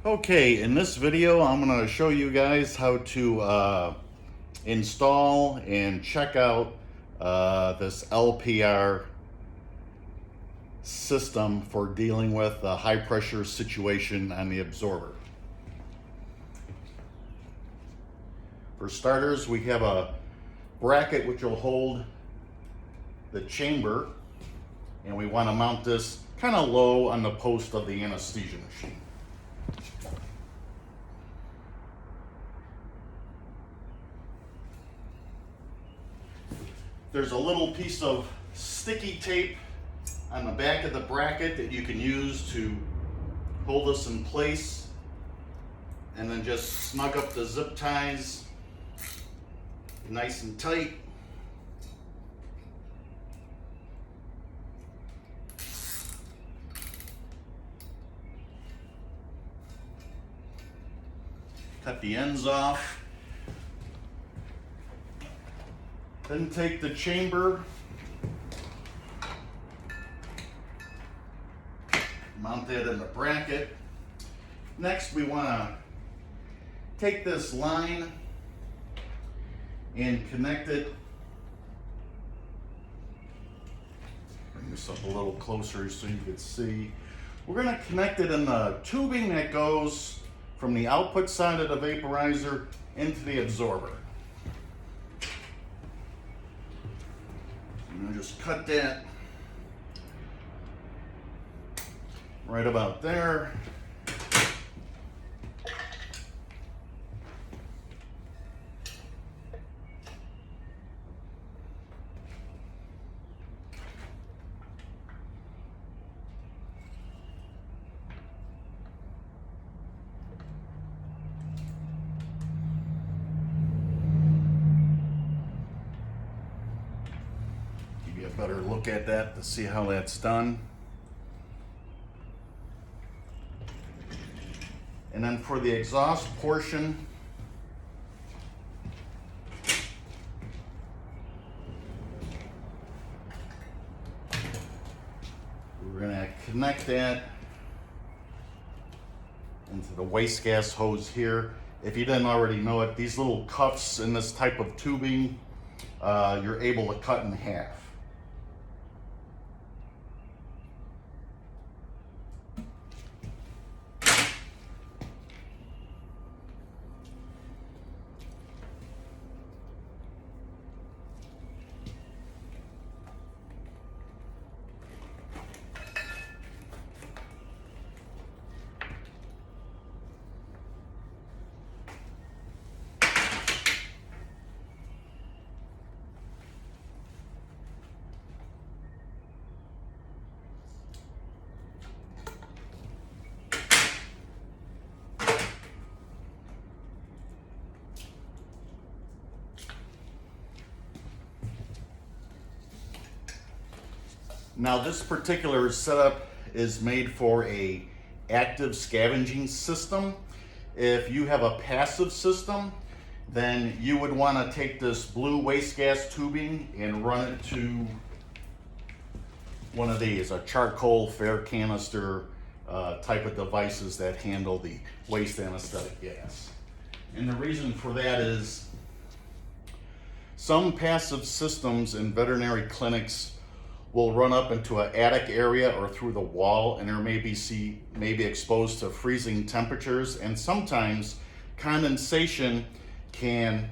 Okay, in this video I'm going to show you guys how to install and check out this LPR system for dealing with a high pressure situation on the absorber. For starters, we have a bracket which will hold the chamber, and we want to mount this kind of low on the post of the anesthesia machine. There's a little piece of sticky tape on the back of the bracket that you can use to hold this in place, and then just snug up the zip ties nice and tight. Cut the ends off. Then take the chamber, mount that in the bracket. Next, we want to take this line and connect it. Bring this up a little closer so you can see. We're going to connect it in the tubing that goes from the output side of the vaporizer into the absorber. I'm going to just cut that right about there. Better look at that to see how that's done. And then for the exhaust portion, we're going to connect that into the waste gas hose here. If you didn't already know it, these little cuffs in this type of tubing, you're able to cut in half. Now this particular setup is made for a active scavenging system. If you have a passive system, then you would want to take this blue waste gas tubing and run it to one of these, a charcoal fair canister type of devices that handle the waste anesthetic gas. And the reason for that is some passive systems in veterinary clinics will run up into an attic area or through the wall, and there may be exposed to freezing temperatures, and sometimes condensation can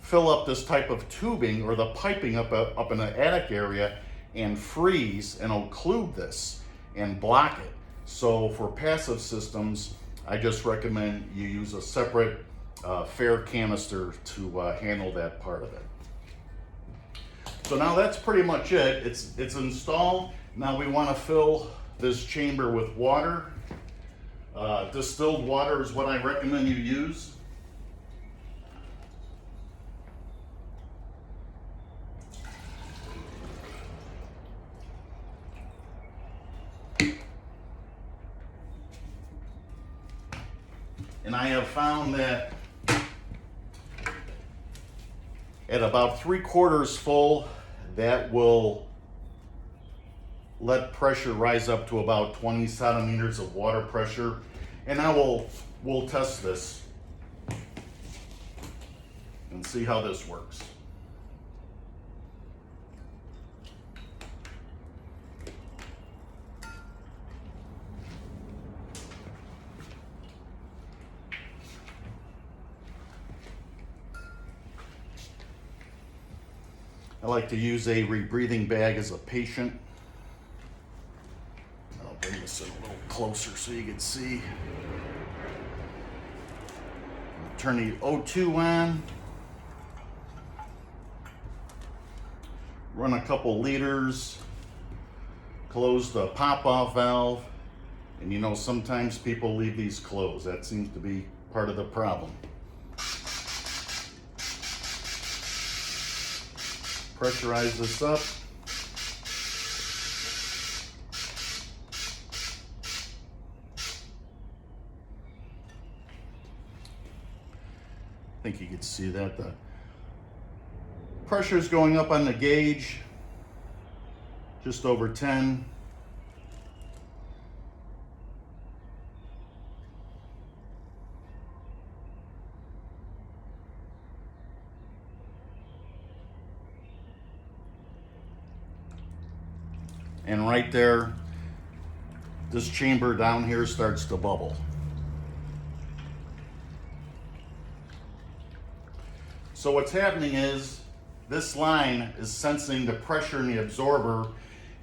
fill up this type of tubing or the piping up in the attic area and freeze and occlude this and block it. So for passive systems, I just recommend you use a separate fair canister to handle that part of it. So now that's pretty much it. It's installed. Now we want to fill this chamber with water. Distilled water is what I recommend you use. And I have found that at about 3/4 full, that will let pressure rise up to about 20 centimeters of water pressure. And now we'll test this and see how this works. I like to use a rebreathing bag as a patient. I'll bring this in a little closer so you can see. Turn the O2 on. Run a couple liters. Close the pop-off valve. And you know, sometimes people leave these closed. That seems to be part of the problem. Pressurize this up. I think you can see that the pressure is going up on the gauge, just over 10. And right there, this chamber down here starts to bubble. So what's happening is this line is sensing the pressure in the absorber,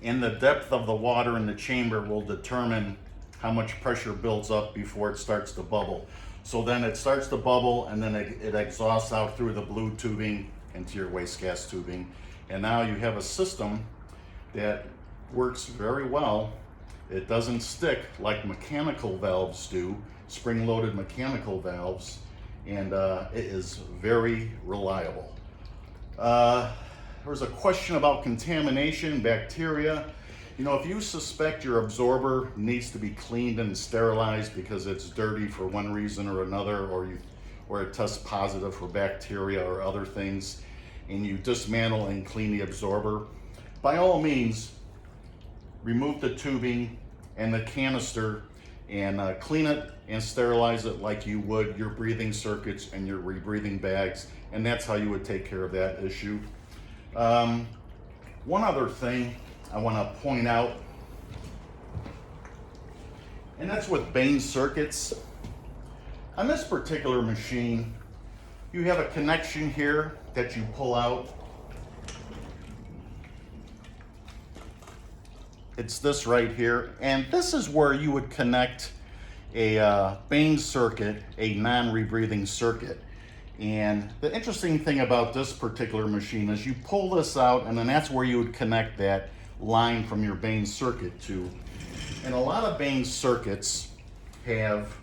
and the depth of the water in the chamber will determine how much pressure builds up before it starts to bubble. So then it starts to bubble, and then it exhausts out through the blue tubing into your waste gas tubing. And now you have a system that works very well. It doesn't stick like mechanical valves do, spring-loaded mechanical valves, and it is very reliable. There was a question about contamination, bacteria. You know, if you suspect your absorber needs to be cleaned and sterilized because it's dirty for one reason or another, or it tests positive for bacteria or other things, and you dismantle and clean the absorber, by all means, remove the tubing and the canister and clean it and sterilize it like you would your breathing circuits and your rebreathing bags, and that's how you would take care of that issue. One other thing I want to point out, and that's with Bain circuits. On this particular machine, you have a connection here that you pull out. It's this right here, and this is where you would connect a Bain circuit, a non-rebreathing circuit. And the interesting thing about this particular machine is you pull this out, and then that's where you would connect that line from your Bain circuit to. And a lot of Bain circuits have,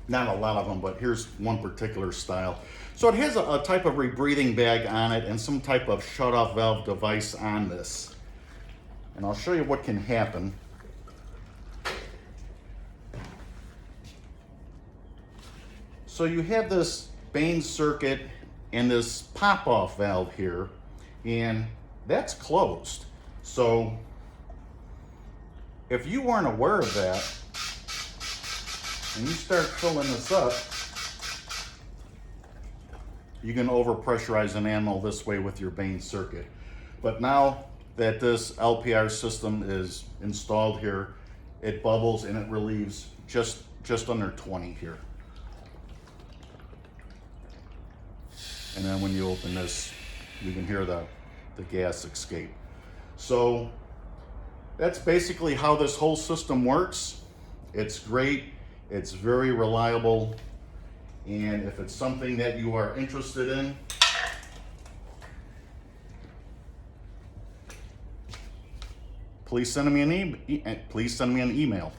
not a lot of them, but here's one particular style. So it has a type of rebreathing bag on it and some type of shut-off valve device on this. And I'll show you what can happen. So you have this Bain circuit and this pop-off valve here, and that's closed. So if you weren't aware of that, and you start filling this up, you can overpressurize an animal this way with your Bain circuit. But now that this LPR system is installed here, it bubbles and it relieves just under 20 here. And then when you open this, you can hear the gas escape. So that's basically how this whole system works. It's great, it's very reliable, and if it's something that you are interested in, please send me an email.